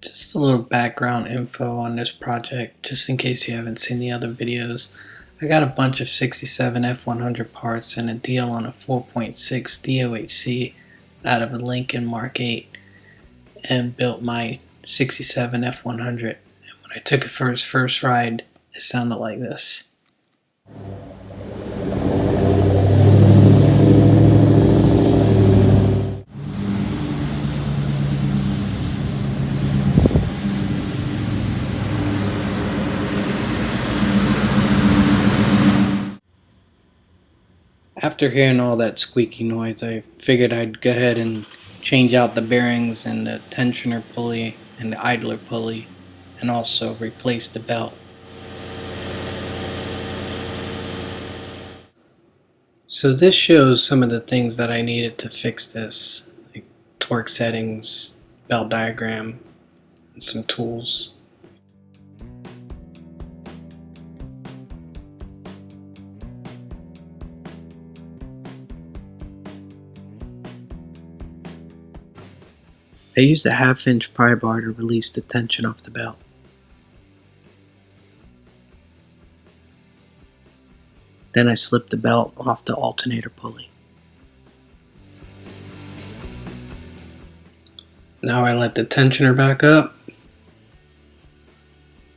Just a little background info on this project, just in case you haven't seen the other videos. I got a bunch of 67 F100 parts and a deal on a 4.6 DOHC out of a Lincoln Mark 8 and built my 67 F100. And when I took it for its first ride, it sounded like this. After hearing all that squeaky noise, I figured I'd go ahead and change out the bearings and the tensioner pulley and the idler pulley, and also replace the belt. So this shows some of the things that I needed to fix this, like torque settings, belt diagram, and some tools. I used a 1/2 inch pry bar to release the tension off the belt. Then I slipped the belt off the alternator pulley. Now I let the tensioner back up,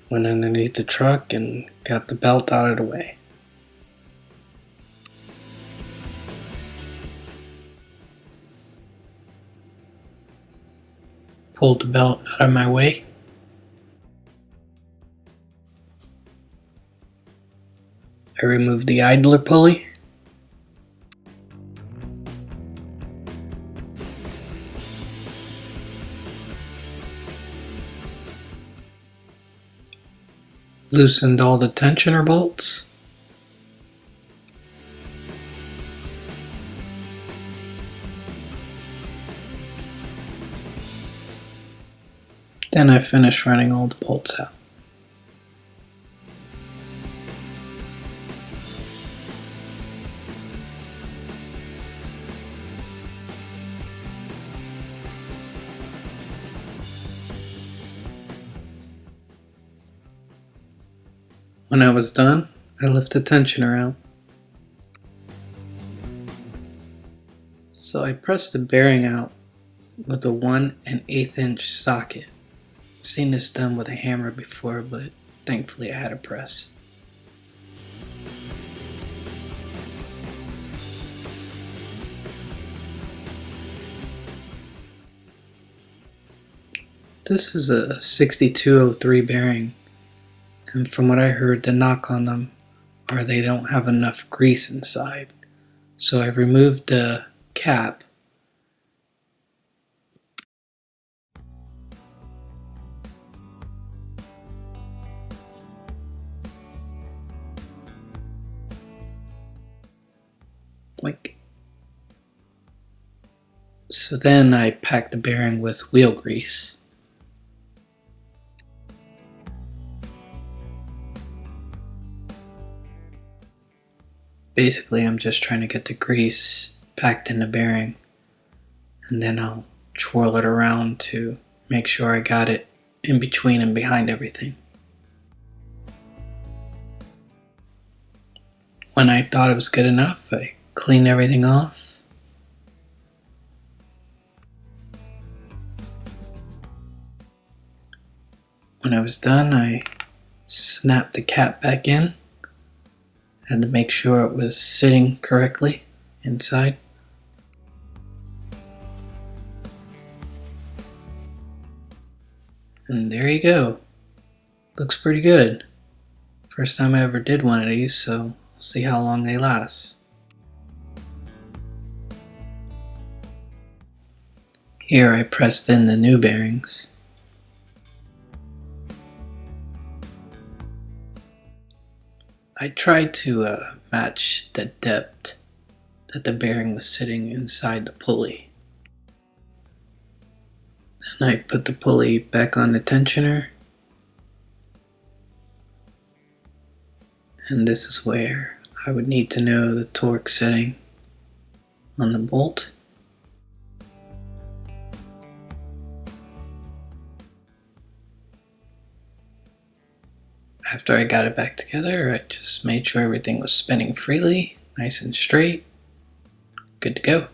went underneath the truck and got the belt out of the way. Pulled the belt out of my way. I removed the idler pulley. Loosened all the tensioner bolts. Then I finished running all the bolts out. When I was done, I lifted the tensioner out. So I pressed the bearing out with a 1 1/8 inch socket. I've seen this done with a hammer before, but thankfully I had a press. This is a 6203 bearing, and from what I heard, the knock on them are they don't have enough grease inside. So I removed the cap . So then I packed the bearing with wheel grease. Basically, I'm just trying to get the grease packed in the bearing, and then I'll twirl it around to make sure I got it in between and behind everything. When I thought it was good enough, I cleaned everything off. When I was done, I snapped the cap back in. Had to make sure it was sitting correctly inside. And there you go. Looks pretty good. First time I ever did one of these, so I'll see how long they last. Here I pressed in the new bearings. I tried to match the depth that the bearing was sitting inside the pulley. Then I put the pulley back on the tensioner, and this is where I would need to know the torque setting on the bolt. After I got it back together, I just made sure everything was spinning freely, nice and straight. Good to go.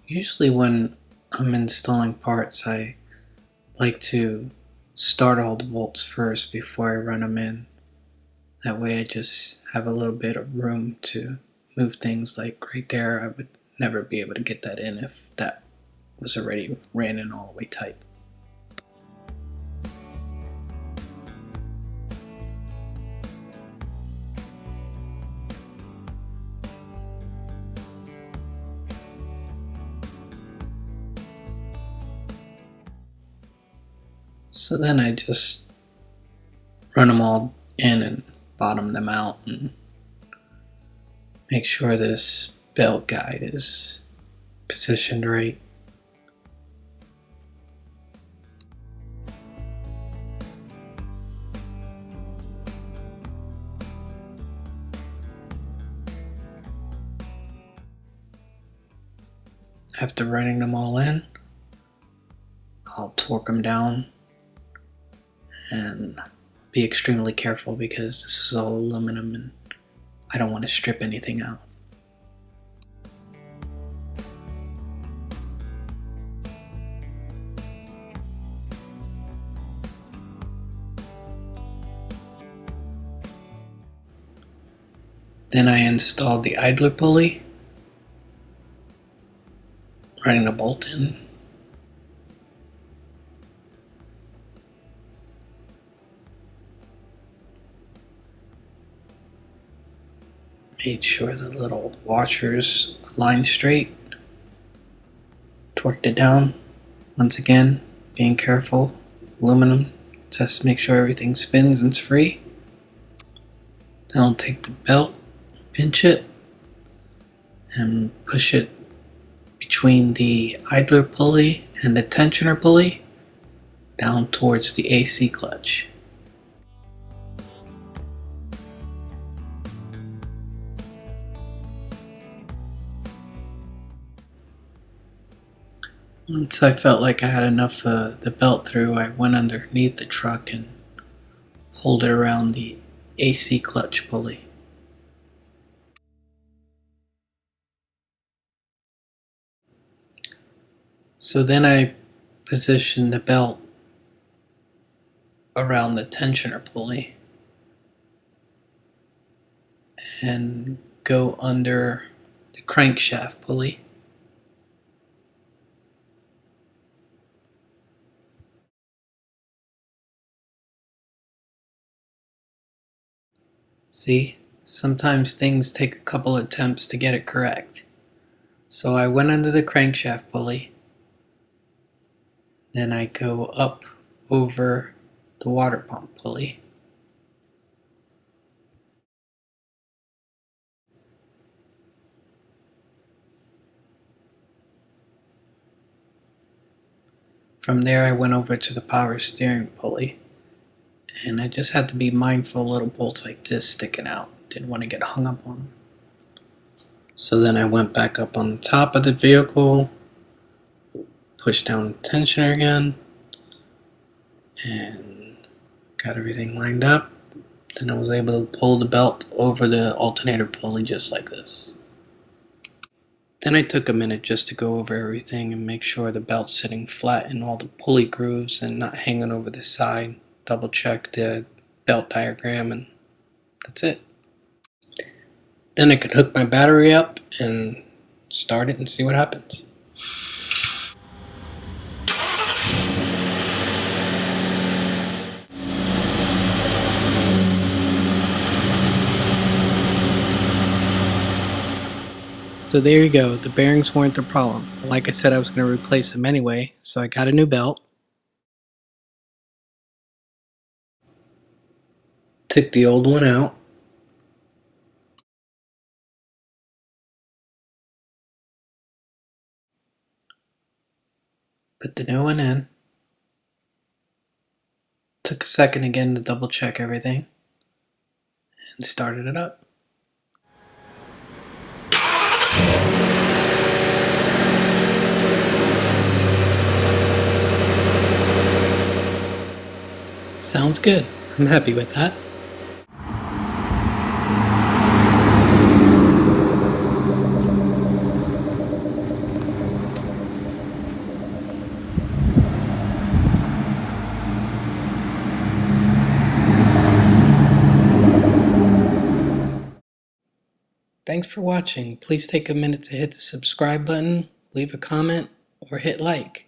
Usually when I'm installing parts, I like to start all the bolts first before I run them in. That way I just have a little bit of room to move things. Like right there, I would never be able to get that in if that was already ran in all the way tight. So then I just run them all in and bottom them out and make sure this belt guide is positioned right. After running them all in, I'll torque them down and be extremely careful because this is all aluminum and I don't want to strip anything out. Then I installed the idler pulley, running a bolt in. Made sure the little washers align straight. Torqued it down. Once again, being careful. Aluminum. Just make sure everything spins and it's free. Then I'll take the belt, pinch it, and push it between the idler pulley and the tensioner pulley down towards the AC clutch. Once I felt like I had enough of the belt through, I went underneath the truck and pulled it around the AC clutch pulley. So then I positioned the belt around the tensioner pulley and go under the crankshaft pulley. See, sometimes things take a couple attempts to get it correct. So I went under the crankshaft pulley, then I go up over the water pump pulley. From there I went over to the power steering pulley, and I just had to be mindful of little bolts like this sticking out. Didn't want to get hung up on them. So then I went back up on the top of the vehicle, pushed down the tensioner again, and got everything lined up. Then I was able to pull the belt over the alternator pulley just like this. Then I took a minute just to go over everything and make sure the belt's sitting flat in all the pulley grooves and not hanging over the side. Double check the belt diagram, and that's it. Then I could hook my battery up and start it and see what happens. So there you go, the bearings weren't the problem. Like I said, I was going to replace them anyway, so I got a new belt. Took the old one out. Put the new one in. Took a second again to double check everything. And started it up. Sounds good. I'm happy with that. Thanks for watching. Please take a minute to hit the subscribe button, leave a comment, or hit like.